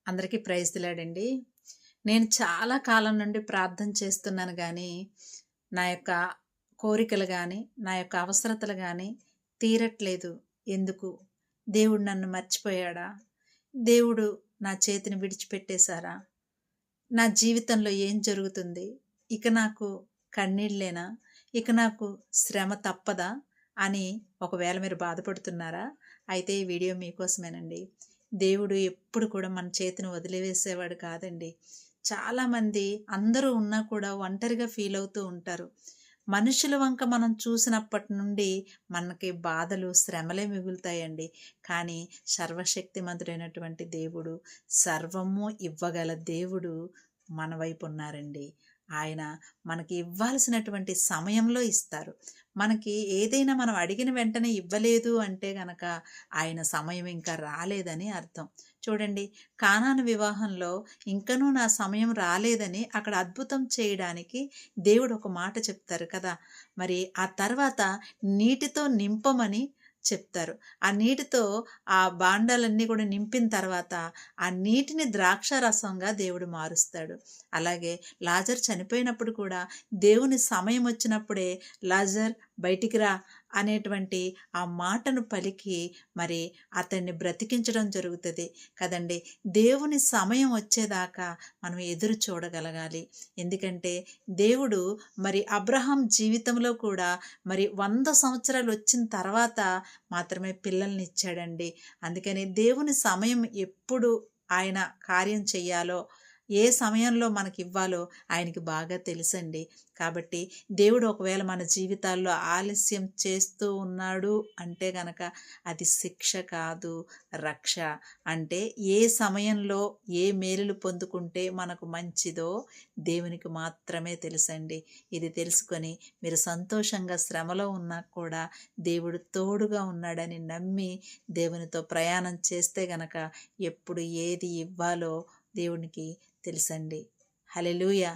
అందరికీ ప్రైజ్ దిలాడండి. నేను చాలా కాలం నుండి ప్రార్థన చేస్తున్నాను గానీ, నా యొక్క కోరికలు గానీ, నా యొక్క అవసరతలు గానీ తీరట్లేదు. ఎందుకు? దేవుడు నన్ను మర్చిపోయాడా? దేవుడు నా చేతిని విడిచిపెట్టేశారా? నా జీవితంలో ఏం జరుగుతుంది? ఇక నాకు కన్నీళ్ళేనా? ఇక నాకు శ్రమ తప్పదా? అని ఒకవేళ మీరు బాధపడుతున్నారా? అయితే ఈ వీడియో మీకోసమేనండి. దేవుడు ఎప్పుడు కూడా మన చేతిని వదిలివేసేవాడు కాదండి. చాలామంది అందరూ ఉన్నా కూడా ఒంటరిగా ఫీల్ అవుతూ ఉంటారు. మనుషుల వంక మనం చూసినప్పటి నుండి మనకి బాధలు, శ్రమలే మిగులుతాయండి. కానీ సర్వశక్తిమంతుడైనటువంటి దేవుడు, సర్వము ఇవ్వగల దేవుడు మన వైపు ఉన్నారండి. ఆయన మనకి ఇవ్వాల్సినటువంటి సమయంలో ఇస్తారు. మనకి ఏదైనా మనం అడిగిన వెంటనే ఇవ్వలేదు అంటే గనక ఆయన సమయం ఇంకా రాలేదని అర్థం. చూడండి, కానాను వివాహంలో ఇంకనూ నా సమయం రాలేదని అక్కడ అద్భుతం చేయడానికి దేవుడు ఒక మాట చెప్తారు కదా! మరి ఆ తర్వాత నీటితో నింపమని చెప్తారు. ఆ నీటితో ఆ భాండాలన్నీ కూడా నింపిన తర్వాత ఆ నీటిని ద్రాక్ష రసంగా దేవుడు మారుస్తాడు. అలాగే లాజర్ చనిపోయినప్పుడు కూడా దేవుని సమయం వచ్చినప్పుడే లాజర్ బయటికి రా అనేటువంటి ఆ మాటను పలికి మరి అతన్ని బ్రతికించడం జరుగుతుంది కదండి. దేవుని సమయం వచ్చేదాకా మనం ఎదురు చూడగలగాలి. ఎందుకంటే దేవుడు మరి అబ్రహాం జీవితంలో కూడా మరి 100 సంవత్సరాలు వచ్చిన తర్వాత మాత్రమే పిల్లల్ని ఇచ్చాడండి. అందుకని దేవుని సమయం ఎప్పుడు ఆయన కార్యం చెయ్యాలో, ఏ సమయంలో మనకి ఇవ్వాలో ఆయనకి బాగా తెలుసండి. కాబట్టి దేవుడు ఒకవేళ మన జీవితాల్లో ఆలస్యం చేస్తూ ఉన్నాడు అంటే గనక అది శిక్ష కాదు, రక్ష. అంటే ఏ సమయంలో ఏ మేలులు పొందుకుంటే మనకు మంచిదో దేవునికి మాత్రమే తెలుసండి. ఇది తెలుసుకొని మీరు సంతోషంగా శ్రమలో ఉన్నా కూడా దేవుడు తోడుగా ఉన్నాడని నమ్మి దేవునితో ప్రయాణం చేస్తే గనక ఎప్పుడు ఏది ఇవ్వాలో దేవునికి తెలుసండి. హల్లెలూయా.